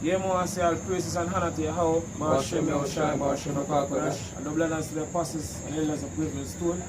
Yeah, I say all praises and honor to Yahweh, Ma'ashem Yahushai, Ma'ashem HaKadosh, and double honors to the apostles and elders of Graven Stone.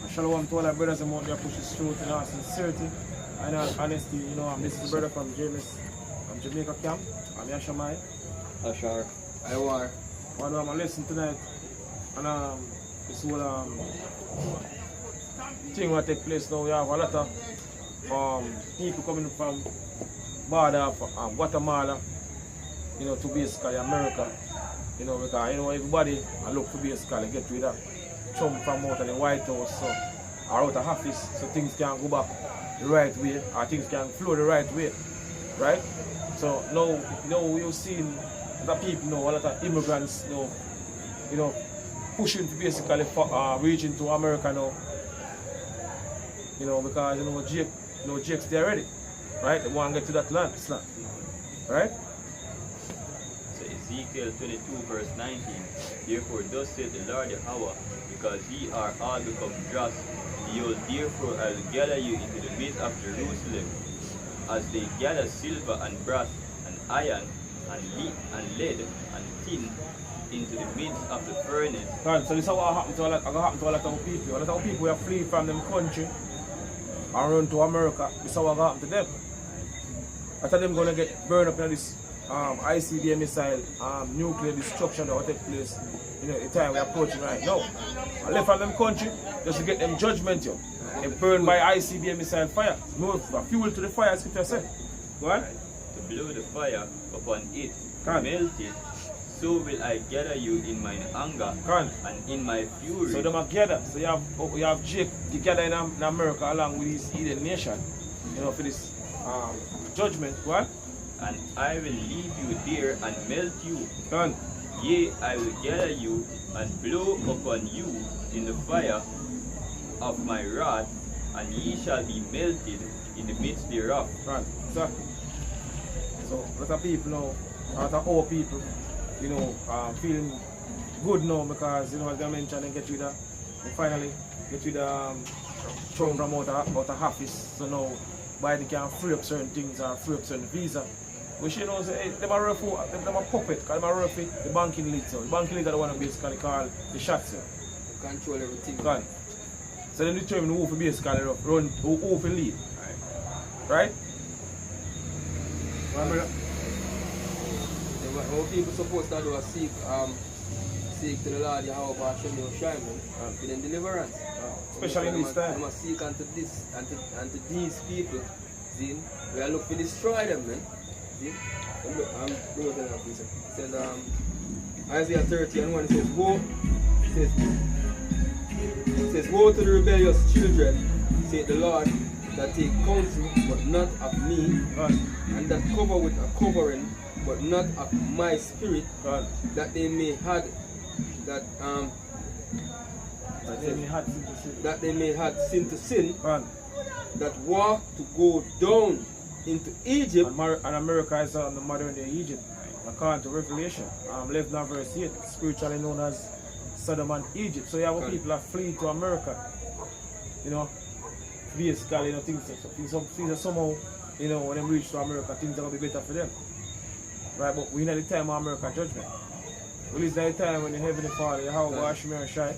And shalom to all our brothers and out there pushes truth in all sincerity and all honesty. You know, this is the brother from James, from Jamaica camp. I'm Yashamai. Ashar. Iwar. What I'm listening tonight, and this whole thing will take place now. We have a lot of people coming from border of Guatemala, you know, to basically America, you know, because you know everybody I look to basically get rid of Trump from out of the White House, so or out of office, so things can go back the right way, or things can flow the right way, right? So now we've seen the people, you know, a lot of immigrants, you know, pushing to basically reach into America now, you know, because Jake's there already, right? They want to get to that land, right? Ezekiel 22 verse 19, therefore thus saith the Lord Yahweh, because ye are all become dross, behold, therefore I will gather you into the midst of Jerusalem, as they gather silver and brass and iron and lead and tin into the midst of the furnace. Right, so this is what happened to a lot of people. A lot of people who flee from them country and run to America. This is what happened to them. After them going to get burned up in this ICBM missile, nuclear destruction that will take place, you know, the time we're approaching right now. I left from them country just to get them judgment, yo. They burned by ICBM missile fire. No fuel to the fire, as Scripture said. Go on. To blow the fire upon it, Can. melt it, so will I gather you in mine anger Can. and in my fury. So them are gathered. So you have Jake together in America along with his heathen nation, you know, for this judgment. What? And I will leave you there and melt you. Done. Yea, I will gather you and blow upon you in the fire of my wrath, and ye shall be melted in the midst thereof. Right. So a lot of people now, a lot of old people, you know, feeling good now because, you know, as I mentioned, they finally get rid of Trump from out of office. So now Biden can free up certain things or free up certain visa. Which, you know, say, hey, them are puppet, because them are roughly the banking elite. So the banking elite are the one who basically call the shots. They control everything. Right. So they determine who basically run, who lead. Right? What people supposed to do is seek to the Lord Yahweh Hashem Yahushai, for them deliverance. Especially in this time. They must seek unto this unto these people. See? We are looking to destroy them, man. See? Look, I'm going to have this. It says Isaiah 30:1, it says, woe to the rebellious children, saith the Lord, that take counsel, but not of me, and that cover with a covering, but not of my spirit, that they may had sin to sin, that walk to go down into Egypt. And America is on the modern day Egypt, according to Revelation, 11 verse 8, spiritually known as Sodom and Egypt. So you have people that flee to America, you know, basically, you know, things are somehow, you know, when they reach to America, things are going to be better for them. Right, but we're in the time of America judgment. We live in the time when the heavenly Father, Yahweh Hashem Yahushai,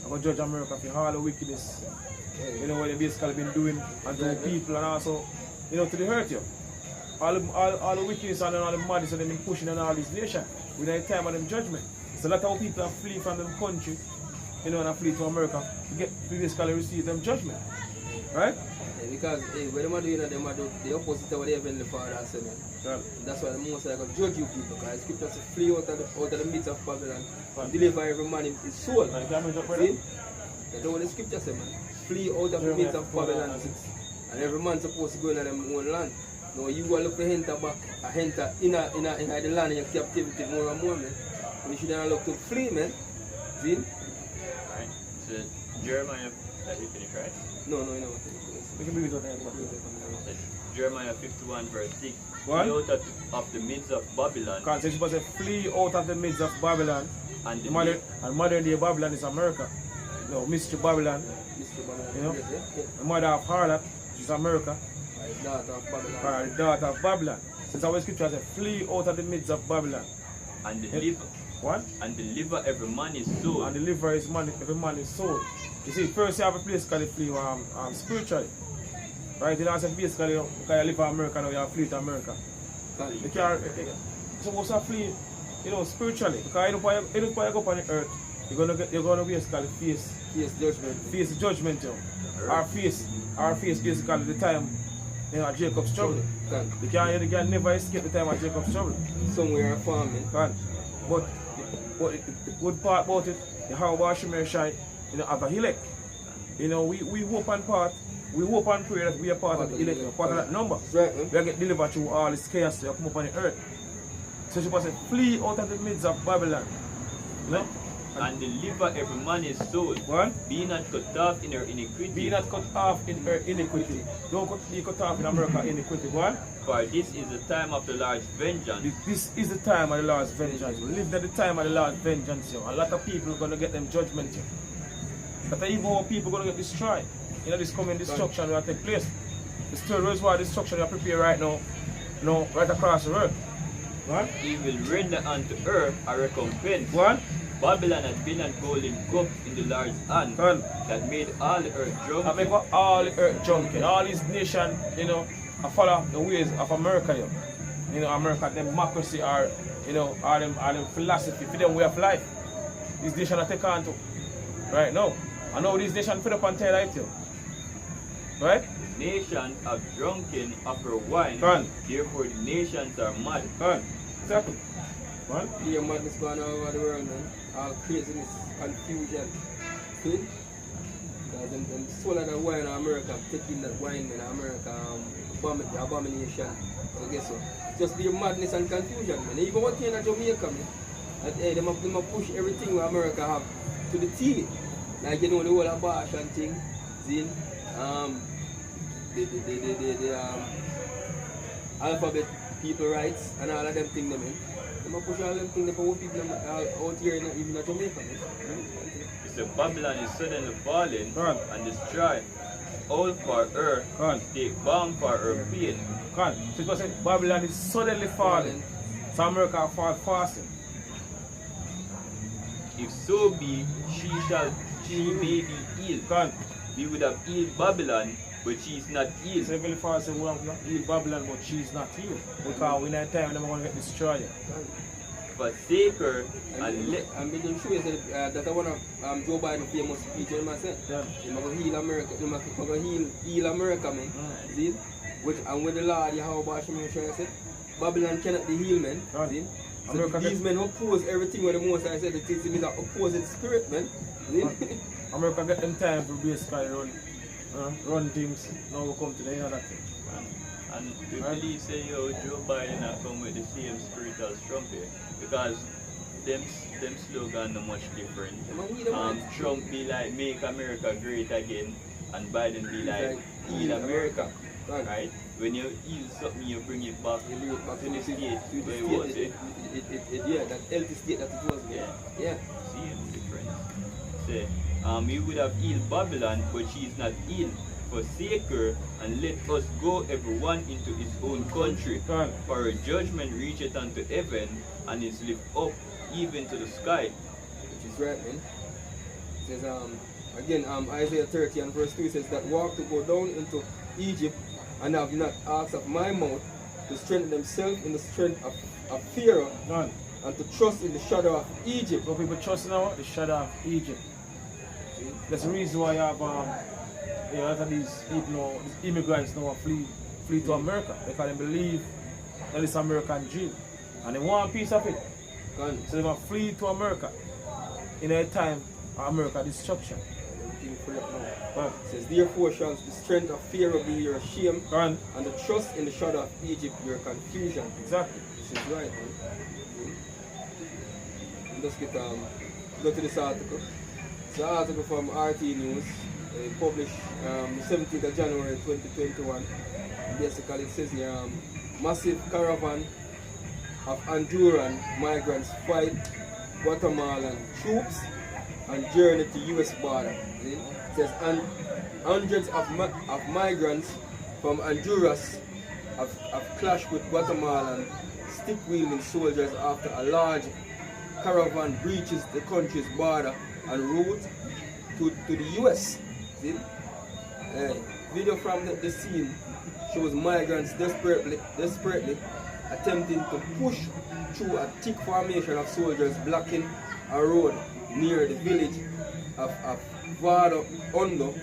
I'm going to judge America for all the wickedness, you know, what they basically been doing unto the people and also, you know, to the hurt you. All the wickedness and all the madness that they've been pushing on all these nations. We're in the time of them judgment. So a lot of people are flee from them country, you know, and flee to America to basically receive them judgment. Right? Yeah, because when they are doing that, they are doing the opposite of what the heavenly Father has said. Right. That's why the most are going to judge you people, because the scripture says flee out of the midst of Babylon and deliver every man his soul. See? That's what the scripture says, man. Flee out of the midst of Babylon, and every man supposed to go into their own land. Now you will look to enter back, enter in the land in your captivity more and more, man. And you shouldn't look to flee, man. See? Alright, so Jeremiah, let me finish, right? No, you know. Jeremiah 51 verse 6. What? Flee out of the midst of Babylon. Because it's supposed to flee out of the midst of Babylon. And the modern day Babylon is America. You know, Mystery Babylon. You know? The mother of harlot is America. Daughter of Babylon. Daughter of Babylon. Since our scripture says, flee out of the midst of Babylon. And deliver What? and deliver every man his soul. And deliver his man, every man his soul. You see, first you have a place called the flee spiritually. Right? You know, basically, you live in America now, you have to flee to America. You can't, you're supposed to flee, you know, spiritually. Because you don't go up on the earth, you're gonna basically face judgment, you know. Or face basically the time, you know, Jacob's trouble. You can never escape the time of Jacob's trouble. Somewhere farming. But the good part about it, the how Shemer Shai, you know, have a elect. You know, we hope and pray that we are part of the elect, part of that number. Right, We get delivered through all this chaos that come up on the earth. So she said, flee out of the midst of Babylon. You know? And deliver every man his soul. What? Be not cut off in her iniquity. Be not cut off in her iniquity. Don't be cut off in America iniquity. What? For this is the time of the Lord's vengeance. This is the time of the Lord's vengeance. We live at the time of the Lord's vengeance. You know. A lot of people are going to get them judgment. You know. But even more people are going to get destroyed. You know, this coming destruction will take place. The third reservoir destruction you are prepared right now, you know, right across the earth. What? He will render unto her a recompense. What? Babylon had been a golden cup in the Lord's hand What? that made all the earth drunk. That make all the earth drunk. And all these nations, you know, I follow the ways of America. You know, America, democracy are, you know, are them philosophy, for them way of life. These nations are take on to. Right now. I know these nations fed up and tired right here. Right? Nations have drunken of her wine, Come on. therefore the nations are mad. Right. Exactly. What? The madness going on over the world, man. All craziness, confusion. See? Because them swallow that wine in America, taking that wine in America, abomination. So guess what? Just the madness and confusion, man. Even one thing in Jamaica, man. That, hey, they must push everything what America have to the TV. Like, you know, the whole abortion thing. See? The alphabet people rights and all of them things, man. They must push all them things for people out here in even Jamaica, man. It's the Babylon is suddenly fallen Come on. and destroyed. All for her, Come on. take balm for her pain. God. So it was said Babylon is suddenly falling. So America fall fasting. If so be, she may be healed. God. We would have healed Babylon, but she is not healed. So Heavenly Father said, we have not healed Babylon, but she is not healed. Because in that time, they're going to get destroyed. Forsake her and let. I'm being sure that I want to Joe Biden famous speech, you know what I'm saying? Yeah. They're going to heal America, they're going to heal America, man. See? And with the Lord, Yahweh Shemer Shai said, Babylon cannot be healed, man. Right. See? So America these men oppose everything what the Most High said. It is a opposite spirit, man. See? America get them time to basically run things. Now we come to the end of that thing. And we believe say yo Joe Biden have come with the same spirit as Trump here. Because them slogan are much different. Trump be like make America great again and Biden be like heal America. Right? When you heal something you bring it back to the state where it was. Yeah, that healthy state that it was. Yeah. Same difference. Say, we would have healed Babylon, but she is not healed. Forsake her and let us go everyone into his own country. God. For her judgment reacheth unto heaven and is lift up even to the sky. Which is right, man. It says, again, Isaiah 30 and verse 2 says that walk to go down into Egypt and have not asked of my mouth to strengthen themselves in the strength of Pharaoh God. and to trust in the shadow of Egypt. So people trust now the shadow of Egypt. That's the reason why you have a lot of these people now, these immigrants now flee to America because they believe that it's American dream. And they want a piece of it. God. So they're going to flee to America in a time of America destruction. It says, therefore shall the strength of Pharaoh be your shame, God. and the trust in the shadow of Egypt your confusion. Exactly. This is right, man. Let's get go to this article. It's an article from RT News, published the 17th of January 2021. Basically it says here, massive caravan of Honduran migrants fight Guatemalan troops and journey to US border. See? It says hundreds of migrants from Honduras have clashed with Guatemalan stick-wielding soldiers after a large caravan breaches the country's border en route to the US. See? Video from the scene shows migrants desperately attempting to push through a thick formation of soldiers blocking a road near the village of Vado Hondo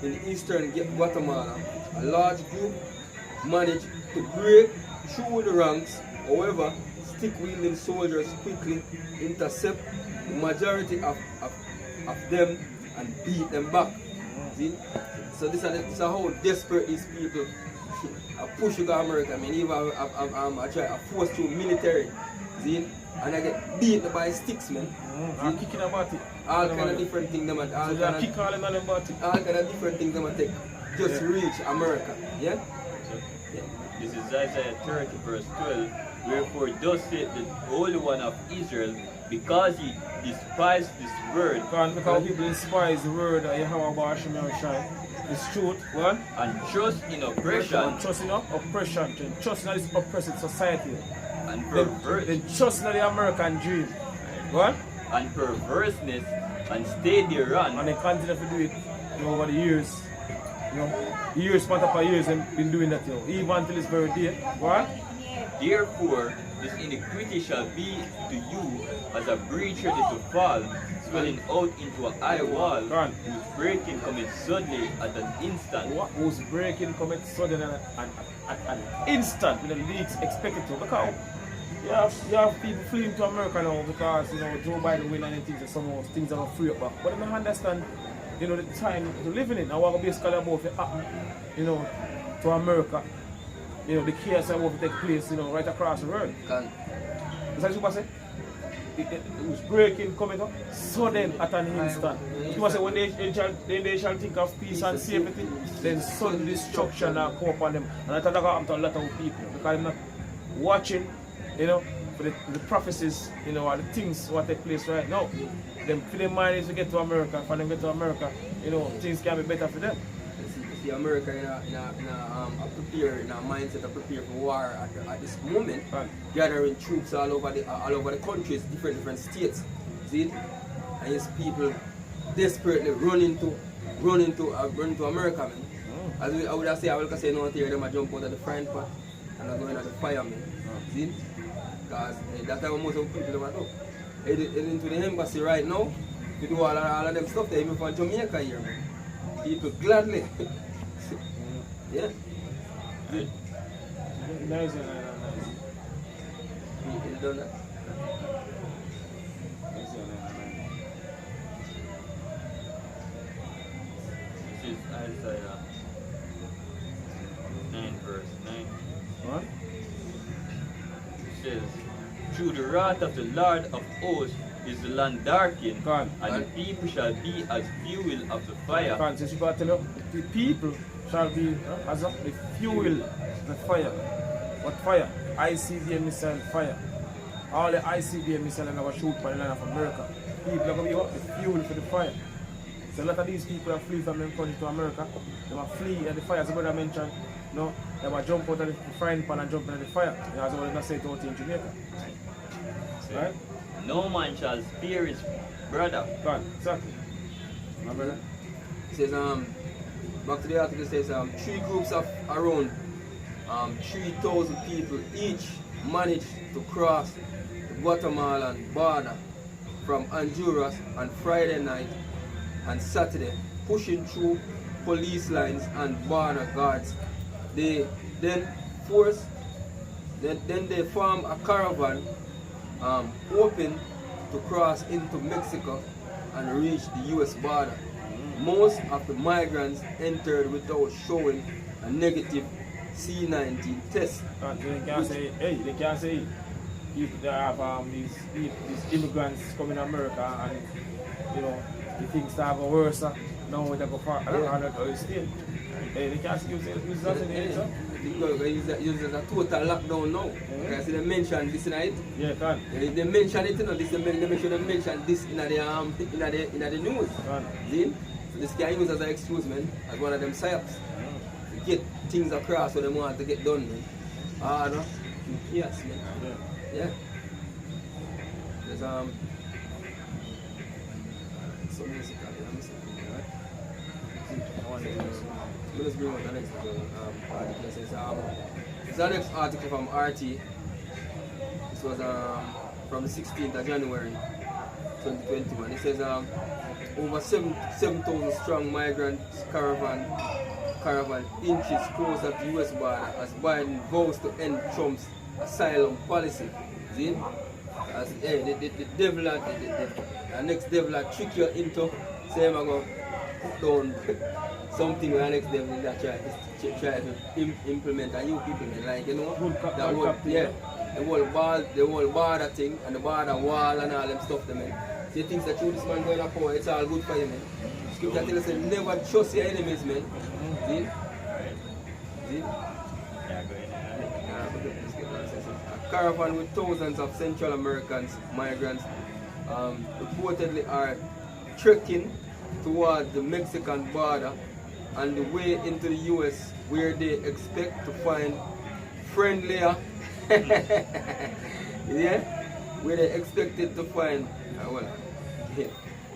in eastern Guatemala. A large group managed to break through the ranks. However, stick-wielding soldiers quickly intercept the majority of them and beat them back. See? So this is how desperate these people are pushing to America. I mean, even I try to force through military. See? And I get beaten by sticks, man. I'm kicking about it. All kind of different things them all kind of different things them take just to reach America. Yeah? This is Isaiah 30 verse 12. Wherefore thus saith the Holy One of Israel, because ye despise this word. Because people despise the word of Yahweh Bashim Yahushai. It's truth, what? And trust in oppression. And trust in oppression. Trust in this oppressive society. And perverse. Then trust in the American dream. What? And perverseness, and stay thereon. And they continue to do it over the years. Years, span upon years, and been doing that, even until this very day. What? Therefore, this iniquity shall be to you as a breach ready to fall, swelling out into a high wall, whose breaking cometh suddenly at an instant. What was breaking cometh suddenly at an instant when the leagues expected to? Because you have people fleeing to America now because Joe Biden win and things, and some of things are free up back. But I don't understand the time to living in. I want to basically about to happen, to America. The chaos that will take place, right across the world. Is that what you say? It was breaking, coming up, sudden at an instant. You say when they shall think of peace and safety, then sudden destruction will come upon them. And I think that happens to a lot of people because they're not watching, for the prophecies, or the things what take place right now. Them for their mind is to get to America. For them to get to America, things can be better for them. See America in a mindset to prepare for war at this moment, gathering troops all over the countries, different states. See, and his people desperately running to America, man. As I would say, I will say no here, them a jump out of the frying pan and I go into the fire, man. See, because that's how most of the people them do. Heading into the embassy right now, to do all of them stuff there, even from Jamaica here, man. People gladly. Yeah. Nice. People done that. This is Isaiah 9 verse 9. What? It says, through the wrath of the Lord of hosts is the land darkened, and the people shall be as fuel of the fire. The people shall be as the fuel of the fire. What fire? ICBM missile fire. All the ICBM missiles are going to shoot by the land of America. People are going to be the fuel for the fire. So a lot of these people are flee from them country to America. They will flee at the fire, as the brother mentioned. They will jump out of the frying pan and jump into the fire. As I was say it out in Jamaica. Right? No man shall spare his brother. God, exactly. My brother. It says, back to the article, it says, 3 groups of around 3,000 people each managed to cross the Guatemalan border from Honduras on Friday night and Saturday, pushing through police lines and border guards. They then they form a caravan hoping to cross into Mexico and reach the US border. Most of the migrants entered without showing a negative C-19 test. They can't say, if they have these immigrants coming to America and the things start go worse, now they go far another state. They can't use that. It's a total lockdown now. Because they mention this night. Yeah, can. They mention it, they mention this in the news. See? So this can use as an excuse, man, as one of them psyops. To get things across what they want to get done, man. No? Yes, man. Yeah. There's some music out there. Let's bring up the next article. It's the next article from RT. This was from the 16th of January 2021. It says over 7,000 strong migrant caravan inches closer to US border as Biden vows to end Trump's asylum policy. See? As the devil, the next devil trick you into saying I'm going to put down something where the next devil that try to implement and you implement, like, you know, that whole, yeah, the whole border thing and the border wall and all them stuff them, man. So you think that you this man going to power, it's all good for you, man. Scripture tell us never trust your enemies, man. See? See? Yeah, go ahead. A caravan with thousands of Central American migrants reportedly are trekking towards the Mexican border on the way into the US, where they expect to find friendlier yeah, where they expected to find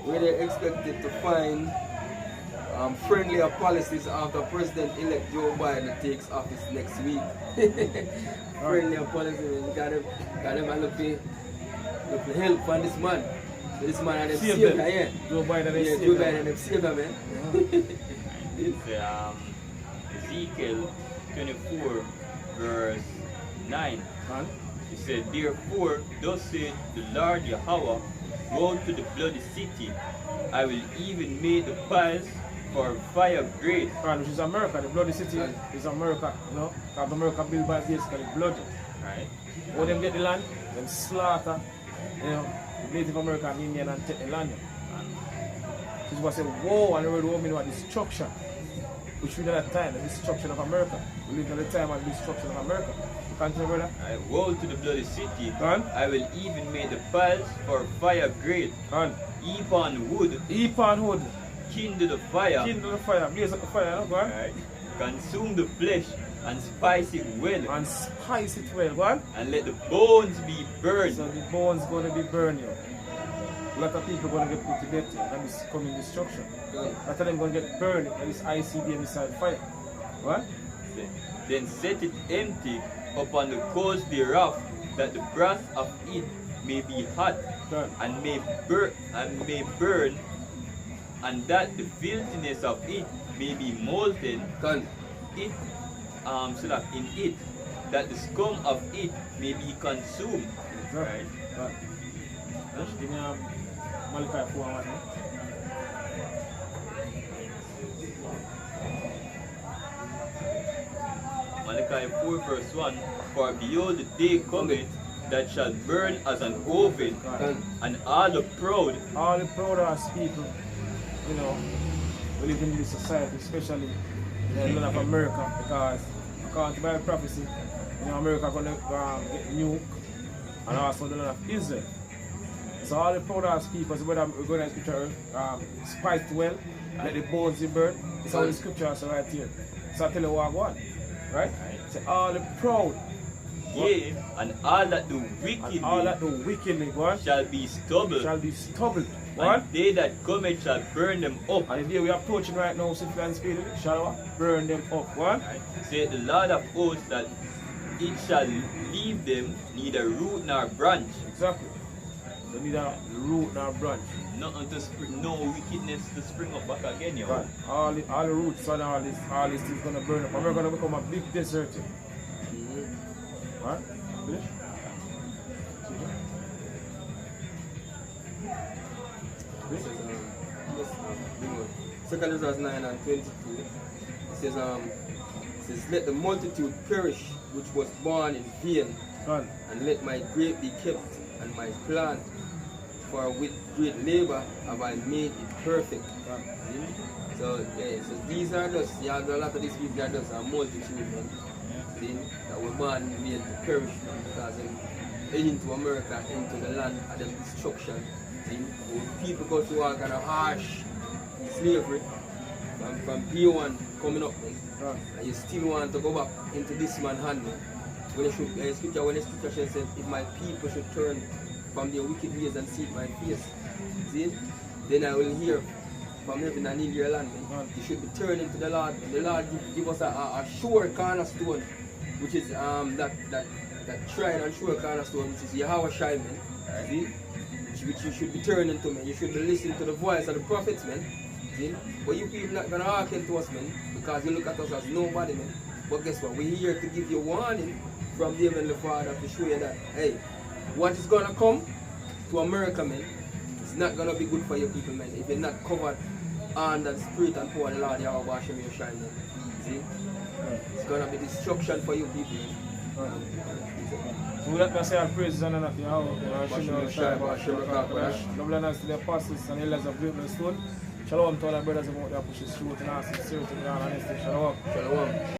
where they expected to find friendlier policies after President-elect Joe Biden takes office next week. Friendlier policies, got them look for help from this man. This man and them saved her, yeah. Joe Biden and Joe Biden and them saved her, man. It's Ezekiel 24 verse 9. It said, therefore, thus said the Lord Yahweh, go to the bloody city. I will even make the piles for fire great. Which is America, the bloody city is America, you know, because America built by basically blood. Right. When them get the land, them slaughter, you know, the Native American Indian and take the land. This was a war and the word war mean what destruction. Which we know at the time, the destruction of America. We live at the time of the destruction of America. You can't tell me, brother? I woe to the bloody city. And? I will even make the piles for fire great. And? Heap on wood. Heap on wood. Kindle the fire. Kindle the fire. Blaze up the fire, no? Go on. Right. Consume the flesh and spice it well. And spice it well, go on. And let the bones be burned. So the bones going to be burned, yo. A lot of people going to get put to death, yo, and this coming destruction. A lot of them going to get burned by this ICBM missile fire. What? Then set it empty upon the coast thereof, that the breath of it may be hot, and may burn, and that the filthiness of it may be molten. It so that in it, that the scum of it may be consumed. Right. Give me Malachi 4:1. Malachi 4 verse 1, for behold the day cometh that shall burn as an oven, and all the proud ass people, you know, we live in this society, especially in the land of America, because according to Bible prophecy, you know, America going to get nuked, and also the land of Israel. So all the proud ass people, so whether we're going to scripture, spiced well, let the bones be burned. It's all the scripture also right here. So I tell you what I want, right? So all the proud, yea, and all that do wickedly, shall be stubble. What? And they that cometh shall burn them up. And the day we are approaching right now, simply and speedily, shall burn them up. What? Right. Say the Lord of hosts that it shall leave them neither root nor branch. Exactly. So neither root nor branch. Nothing to spring, no wickedness to spring up back again, yo. Right. All the roots and all this things gonna burn up. And we're gonna become a big desert. Right? Finish? Second verse 9 and 22. It says, let the multitude perish which was born in vain, and let my grape be kept and my plant, for with great labor have I made it perfect. So, yeah, so these are just, you have a lot of these people are just a multitude, man. That were born in vain to perish, man, because they into America, into the land of them destruction. People go through all kind of harsh slavery from P1 coming up, man. And you still want to go back into this man's hand, man. when the scripture says, if my people should turn from their wicked ways and seek my face, see, then I will hear from heaven and heal your land. You should be turning to the Lord, and the Lord give us a sure cornerstone, which is that shrine and sure cornerstone, which is Yahweh Shai, man. See? Which you should be turning to, man. You should be listening to the voice of the prophets, man. See? But you people not gonna hearken to us, man, because you look at us as nobody, man. But guess what? We're here to give you warning from the Heavenly Father to show you that, hey, what is gonna come to America, man, it's not gonna be good for your people, man, if you're not covered under the spirit and power of the Lord Yahweh Hashem Yeshua, man. See? It's gonna be destruction for you people, man. So we let me say our praises and honor to Yahweh. Double honors to the apostles and elders of Great Millstone. Shalom to all our brothers about their pushes through and sincerity and honesty. Shalom. Shalom.